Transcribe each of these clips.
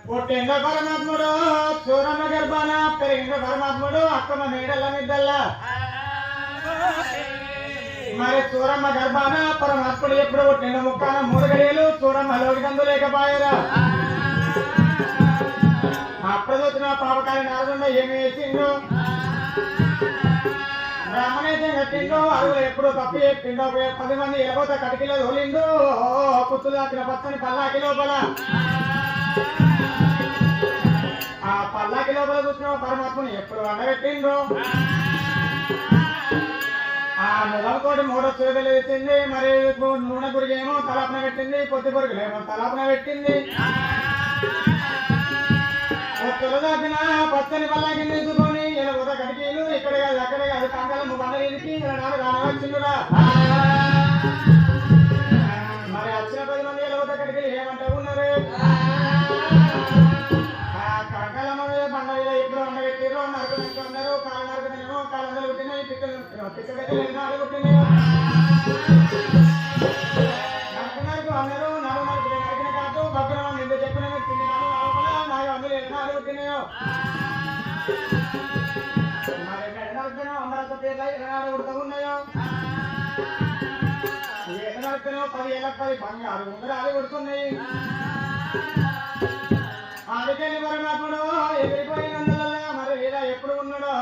పుట్టింద పరమాత్ముడు చూరమ్మ గర్భాన పెరిగిన పరమాత్ముడు అక్కమ్మ మేడల మిద్దల్ల మరి చూరమ్మ గర్భాన పరమాత్ముడు ఎప్పుడు పుట్టిన ముక్కాన 3 గడియలు చూరమ్మ లోకిదందు లేకపోయారా అప్పుడు వచ్చిన పాపకారి నారదుండ ఏమి వేసిండు బ్రాహ్మణేతం కట్టిండు అరువులు ఎప్పుడు తప్పి చెప్పిండో 10 మంది ఎలబోత కటికిలో తోలిండు కుత్తులు దాకిన పచ్చని పల్లాకి లోపల ఆ పల్లాకి లోపల చూసిన పరమాత్మని ఎప్పుడు వండబెట్టిండ్రు ఆ ముదంతోటి 3 చేతులు వేసింది మరి నూనె గురికి ఏమో తలాపన పెట్టింది పొత్తి పొరుగులు ఏమో తలాపన పెట్టింది పొత్తులు దాకిన పచ్చని పల్లాకి తీసుకొని ఎలబోత కటికీలు ఇక్కడ కాదు అక్కడ కాదు కంకలము బండలీకి నాడు కానవచ్చిండురా మరి వచ్చిన 10 మంది ఎలబోత కటికీలు ఏమంటే ఉన్నారు కాలందరూ పుట్టినాయి పిక్కలు పుట్టినాయి నడుకున్నారు అందరూ నడికిన కాదు భగ్న నిండు చెప్పిన నాకు అందులో ఎన్నాడు పుట్టినాయో మరి ఎన్నడుతున్నాయో అమరత్వ పేర్ల ఎన్నాడు ఉడతా ఉన్నాయో ఎన్నడుతున్నాయో 10 ఏళ్ళ 10 బంగారు ఉంగరాలు కొడుతున్నాయి అందుకని పరమాత్ముడు ఎగిరిపోయినందువల్ల మరి లేదా ఎప్పుడు ఉన్నాడో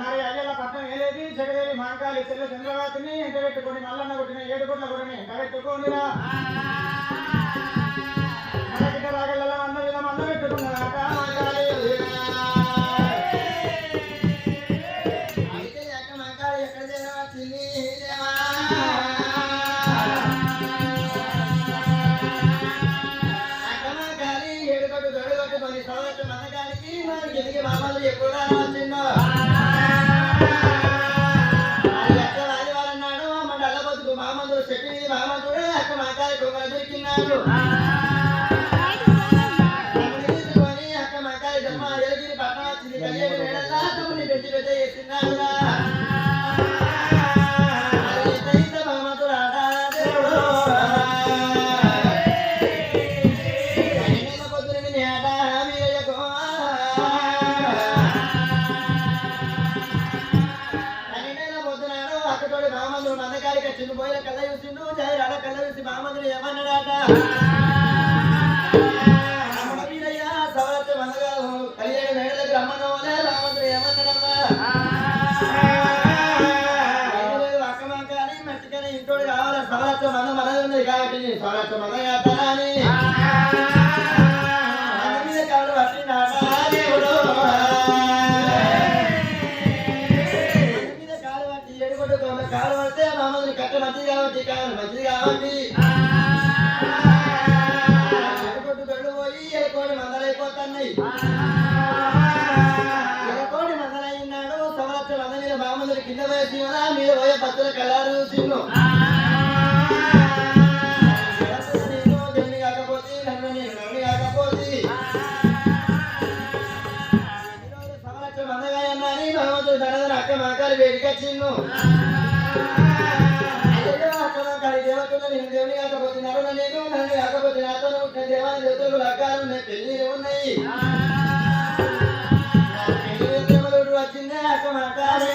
మరి అయ్యల పట్టణం ఏలేది జగదేవి మాంకాళి చెల్ల చంద్రవాతిని ఎంట పెట్టుకొని మల్లన్న కొట్టిన 7 కోట్ల కొరని ఎంట పెట్టుకోనిరా మనకిట రాగల అన్న విధం అన్న పెట్టుకున్నాక మాంకాళి ఎక్కడ చేరవచ్చింది మామలు ఎప్పుడు రావాల్సిందో వాళ్ళన్నాడు మన అల్ల బతుకు మామంతుడు చెప్పింది మామంతుడు అక్క మాకాయ దొంగలు దొరికిన్నాడు తీసుకొని అక్క కలియని వేళలా తమ్ముని పెట్టి పెద్ద చేస్తున్నావురా చిన్న పోయిన కళ్ళ చూసిండు జైరాల కళ్ళ చూసి బామందుడు ఏమన్నాడట వీరయ్యా సవరత్వ మందగా కలియని వేళ దగ్గర అమ్మనోలే బామందుడు ఏమన్నాడమ్మా అక్కమాకాని మట్టికని ఇంటోడు కావాలి సవరత్వ మంద మనది ఉన్నది కాబట్టి సవరత్వ మంద కాదని మీద కావాలి పట్టినాట దేవుడు కాలు పడితే మామూలు కట్ట మంచిది కాబట్టి కాదు మంచిది కాబట్టి ఎడకొట్టు గళ్ళు పోయి ఎడకోడి మందలైపోతున్నాయి ఎడకోడి మందలైనాడు సంవత్సరం మంద మీద మామూలు కింద వేసి మీద పోయే పత్తుల కలరు చిన్ను నేను దేవుని కాకపోతే నన్ను నేను నన్ను కాకపోతే సంవత్సరం మందగా అన్నాని మామూలు తనదని అక్క మాకాలు వేడిక చిన్ను నేను దేవుని కాకపోతే నరుడు నేను నన్ను కాకపోతే నాతో ఉంటే దేవాన్ని దేవతలు రకాలు పెళ్లి ఉన్నాయి పెళ్లి వచ్చిందే అక్క మాట్లాడే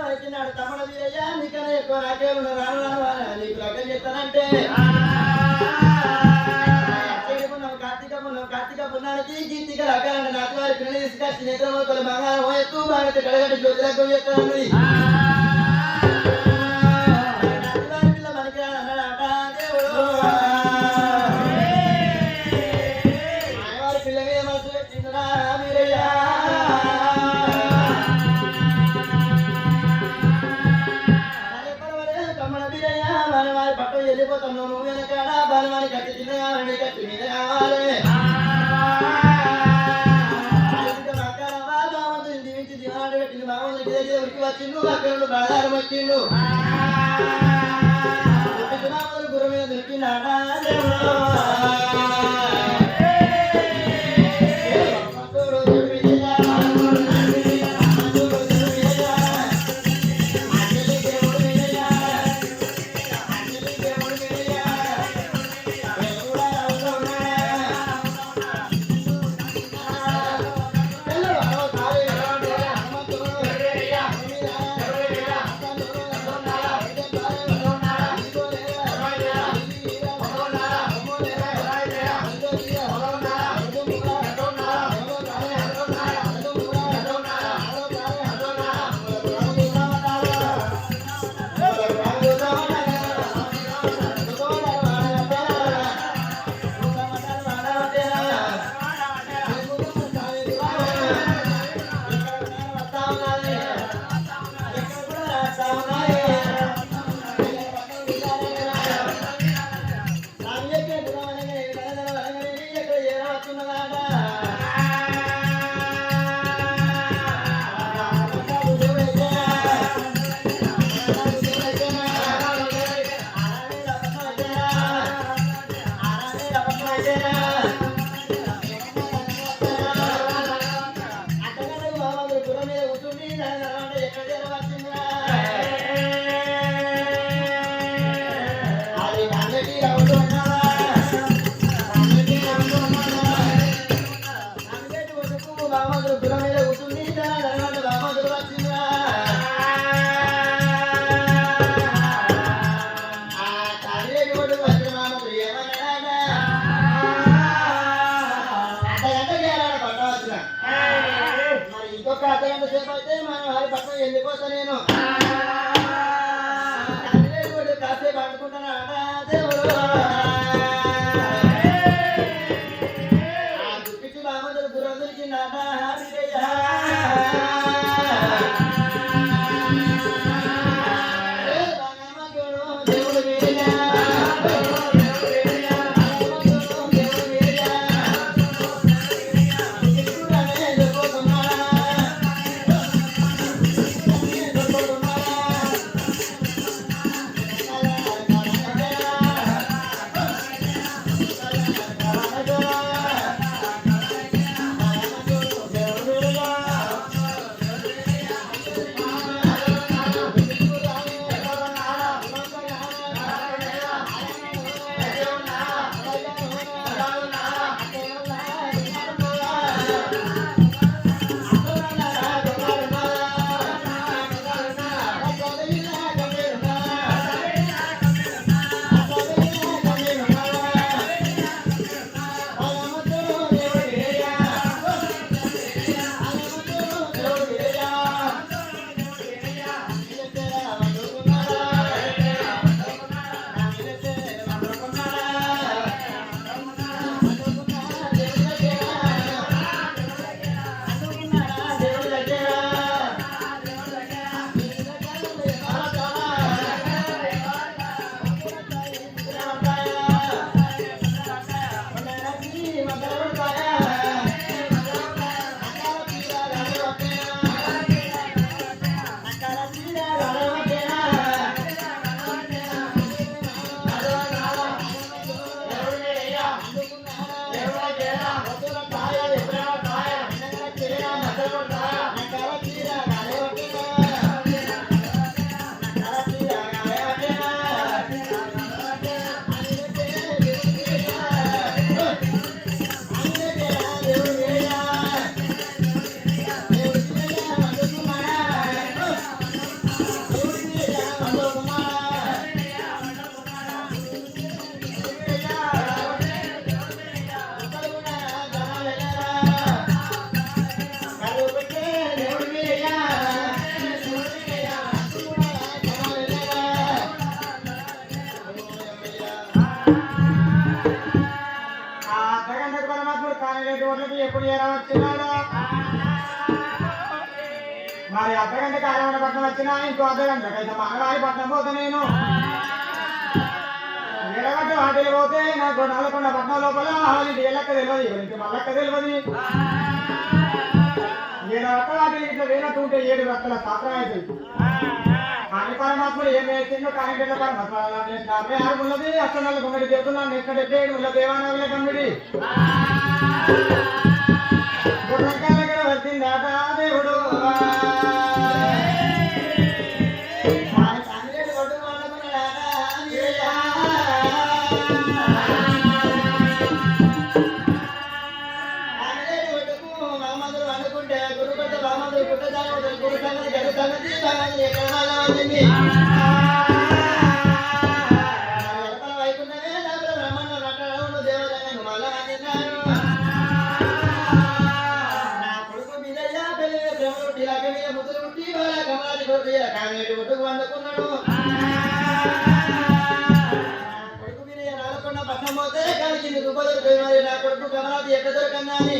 వచ్చినాడు తమ్ముడ వీరయ్య నీకన్నా ఎక్కువ నాకే రాను రాను నీకు లగ్గం చేస్తానంటే కార్తీక పున్నానికి గీతిక రకాలంటే నాకు వారి పిల్లలు తీసుకొచ్చి నేత్రమోకలు బంగారం ఎత్తు బాగా కడగండి జ్యోతిలకు చేస్తాను పిల్ల మనకి అన్నాడట దేవుడు వారి పిల్ల మీద మనసు పెట్టిందిరా మీరయ్యా తమ్ముడ వీరయ్య మన వారి పట్టు వెళ్ళిపోతున్నావు నువ్వు వెనకాడ బలమాని కట్టి కింద కావాలండి కట్టి మీద కావాలి వచ్చిండు అక్కడ బళారం వచ్చిండు గుర్రం మీద దొరికినాడా వెళ్ళిపోతా నేను కాసేపు పట్టుకుంటానా దేవుడు దుఃఖించి బామతులు గుర్రం దొరికిందట దేవుడు వీడియా నేటి ఒడ్లకి ఎప్పుడు చేరవచ్చినాడు మరి అర్ధగంట కారవాడ పట్నం వచ్చినా ఇంకో అర్ధగంటకి అయితే మంగళవారి పట్నం పోతే నేను ఎడగట్ట వాటికి పోతే నాకు నల్లకొండ పట్నం లోపల వాళ్ళకి ఏళ్ళక్క తెలియదు ఎవరికి మల్లక్క తెలియదు ఏడు రక్క వాటికి ఇట్లా వేనట్టు ఉంటే 7 రక్కల శాస్త్రం అవుతుంది కానీ పరమాత్ముడు ఏం వేసిందో కానీ బిడ్డ పరమాత్మ 56 ఉన్నది అసలు గుమ్మడి చెబుతున్నాను ఇక్కడ 77 ఉన్న దేవానవుల కమ్మిడి గుర్రంకాల దగ్గర వచ్చిందాట దేవుడు వండుకున్నాడు కొడుకు మీద నాలుకొండ పట్నం పోతే కలిసి రూపాయలు మరి నా కొడుకు కమలాది ఎక్కడ దొరకన్నా అని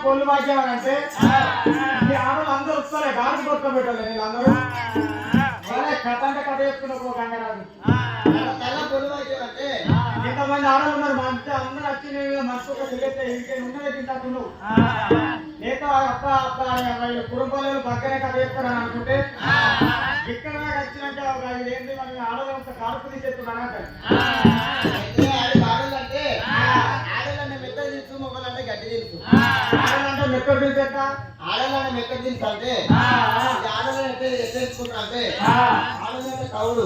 పొల్లు భాగ్యం అంటే ఈ ఆడలు అందరూ వస్తారే గాడికి కొత్త పెట్టాలి నేను అందరూ కథ అంటే కథ చెప్తున్నా పో గంగరాజు పొల్లు భాగ్యం అంటే ఎంతమంది ఆడలు ఉన్నారు మంచి అందరూ వచ్చి మనసు ఒక తెలియతే ఇంకే ఉన్నదే తింటున్నావు లేక అప్ప అప్ప కుటుంబాలు పక్కనే కథ చెప్తారని అనుకుంటే ఇక్కడ వచ్చినాక ఏంటి మన ఆడలు అంత కాడుపు తీసేస్తున్నాను అంటే ఆడలంటే మెక్కడి తెలుసు అంటే ఆడలంటే ఎట్లేసుకుంటా అంటే ఆడలంటే కవులు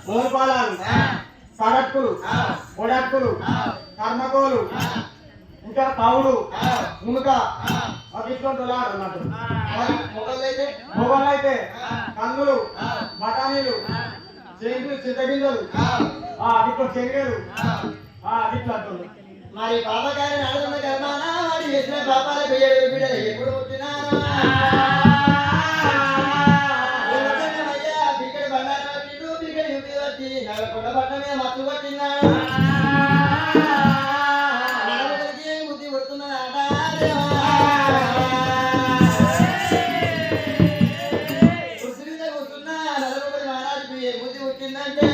మోపాలాలు సడక్కులు ఒడక్కులు కర్మకోలు ఇంకా కవులు మునుక అవి ఇటువంటి అన్నట్టు మొగళ్ళు అయితే కందులు బఠానీలు చెంగులు చింతగింజలు అవిట్లో శనగలు అవిట్లో మరి బాబా గారి ఆడుతున్న కర్మానా వాడి చేసిన పాపాల బిడ్డ ఎప్పుడు పుట్టినా బిగ్గడి బంగారం పట్టిండు బిగ్గడి యుపి పట్టి నగకొండ పట్ట మీద మత్తు పట్టినా బుద్ధి పుడుతున్నదాట కుర్చీ మీద కూర్చున్నా నలభై మహారాజు బుద్ధి పుట్టిందంటే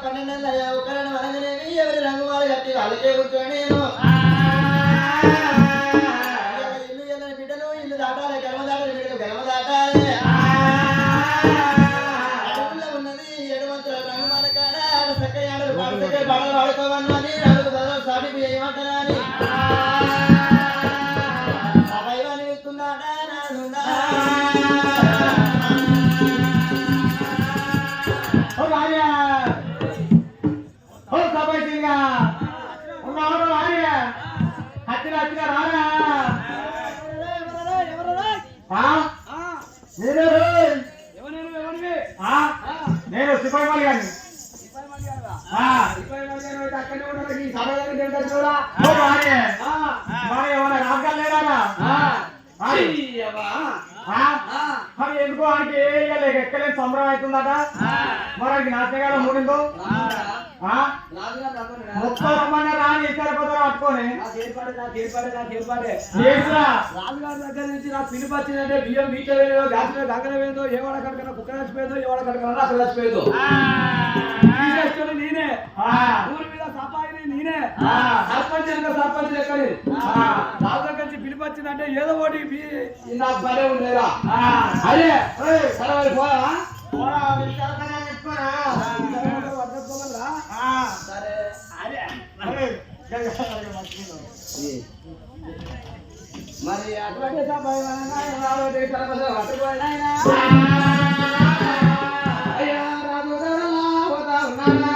12 నెలల ఒకరణ వనగనేవి ఎవరి రంగు వాళ్ళు కట్టి వాళ్ళకే కూర్చొని నేను ఇల్లు వెళ్ళని బిడ్డలు ఇల్లు దాటాలి గర్మ దాటాలి బిడ్డలు గర్మ దాటాలి అడుగులో ఉన్నది 7 మంత్రుల రంగు మన కాడ చక్కగా బడలు పడుకోమన్నది రంగు బదులు సాటిపు ఏమంటారా అని అవైవాన్ని వెళ్తున్నాడా నాడున్నా నేను సిపాయి గాని ఎందుకో ఆయనకి ఎక్కలేని సంబరం అవుతుందట మరి నాశనకాలం మూడిందో ఆ? రాజుగారు రమ్మన్నాడా? మొత్తం రమ్మన్నా రాని ఇతర పదలు పట్టుకొని నాకు ఏర్పాటే. ఏంట్రా? రాజుగారి దగ్గర నుంచి నాకు పిలుపు వచ్చిందంటే బియ్యం మీకేదో వ్యాధిలో గంగలమేందో ఏ వాడ కడకన్నా కుక్క చచ్చిపోయిందో ఏ వాడ కడకన్నా అక్కడ చచ్చిపోయిందో తీసేసుకొని నేనే ఊరి మీద సపాయిని నేనే సర్పంచ్ లెక్కని రాజు దగ్గర నుంచి పిలుపు వచ్చిందంటే ఏదో ఒకటి నాకు పనే ఉండేదా అదే సరే పోయా పోరా, వీళ్ళు తలకాయ పెట్టుకోరా. సరే మరి అటువంటి సపాయి అయ్యా రాజు పోతా ఉన్నానా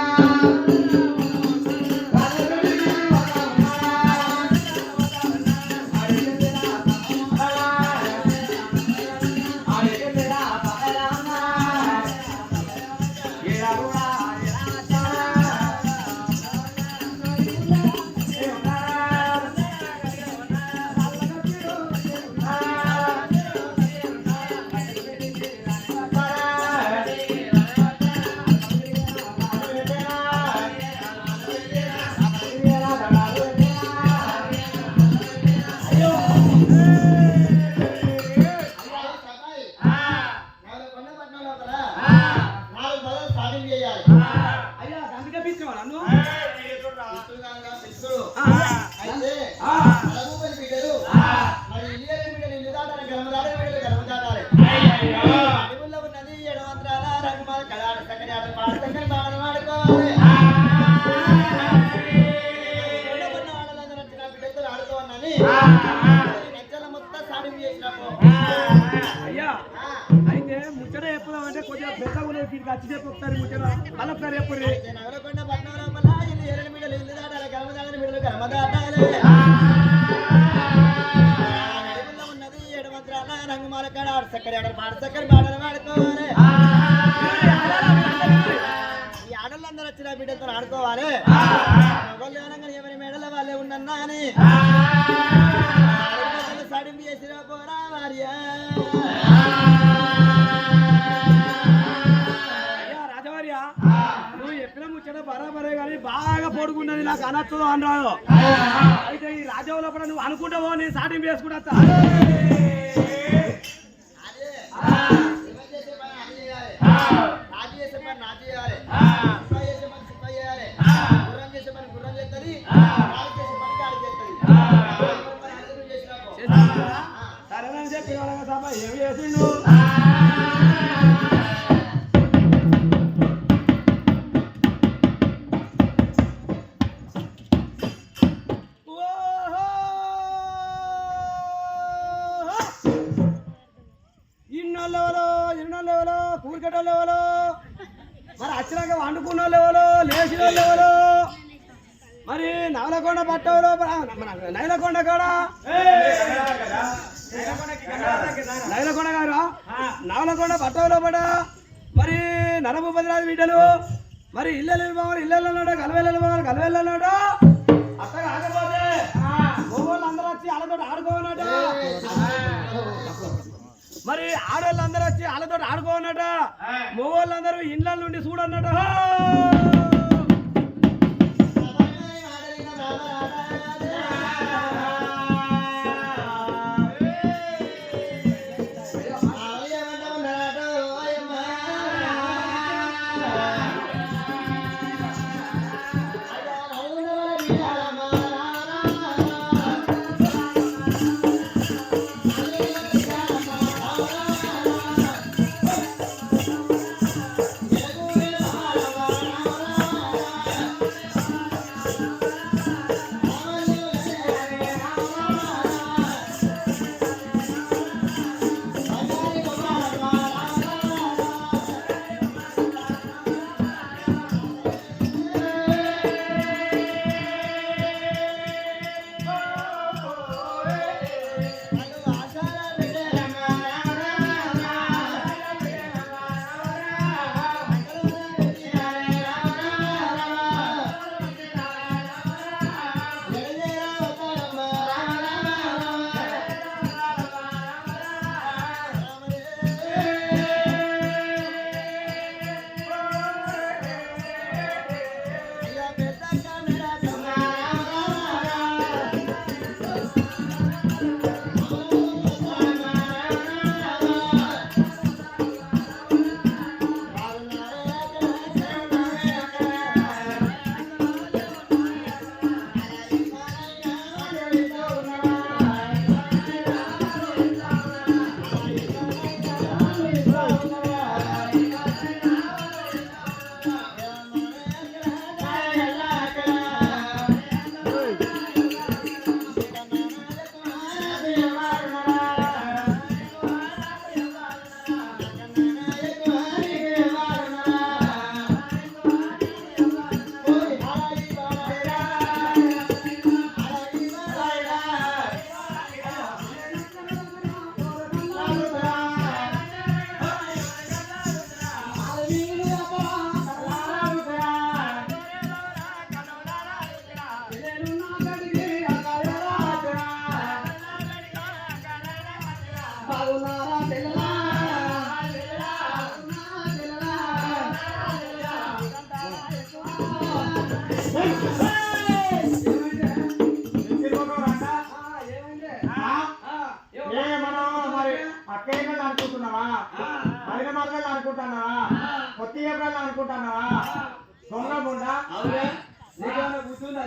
అయ్యా అయితే ముచ్చట చెప్పుదామంటే కొంచెం పెద్ద ఉన్నది దీనికి వచ్చి చెప్పి ఒకసారి ముచ్చట మళ్ళీ ఒకసారి చెప్పు నగరకొండ పట్టణం లోపల ఇల్లు ఎరడి మీడలు ఇల్లు దాటాలి గర్మదాలని మీడలు గర్మ దాటాలి నడివుల్లో ఉన్నది ఎడమంత్రాల రంగుమాల కాడ ఆడసక్కడి ఆడ పాడసక్కడి బాడలు వాడుకోవాలి ఈ ఆడలందరూ వచ్చిన బిడ్డతో ఆడుకోవాలి మొగలు ఏమనగా ఎవరి మేడల వాళ్ళే ఉండన్నా అని సాడింపు చేసిరా పోరా భార్య రాజవార్య నువ్వు చెప్పిన ముచ్చట బరాబరే కానీ బాగా పొడుగున్నది నాకు అనొచ్చదు అని రాదు అయితే ఈ రాజవులో కూడా నువ్వు అనుకుంటావో నేను సాటింపు చేసుకుంటా సరేనని చెప్పి సభ ఏమి చేసిండు ఇన్నోళ్ళెవలో కూరికటోళ్ళెవలో మరి వచ్చినాక వండుకున్న వాళ్ళెవలో లేచిన వాళ్ళెవలో మరి నవలకొండ పట్టవులో నైలకొండ కాడా నైలకొండ గారు నవలకొండ పట్టవులో పడ మరి నరభూపతిరాజు బిడ్డలు మరి ఇళ్ళలు ఇళ్ళన్నాడు కలవెళ్ళన్నాడు అత్తగా ఆగపోతే మొగోళ్ళు అందరూ వచ్చి వాళ్ళతో ఆడుకోనట మరి ఆడవాళ్ళందరూ వచ్చి వాళ్ళతో ఆడుకోనట మొగోళ్ళందరూ ఇండ్ల నుండి చూడన్నట ఉన్నారా తెల్లలా అక్కయ్యలు అనుకుంటున్నావా మరిన మరదలు అనుకుంటున్నావా కొత్త అనుకుంటున్నావా సొంగ గుండా నీకేమైనా కూర్చుందా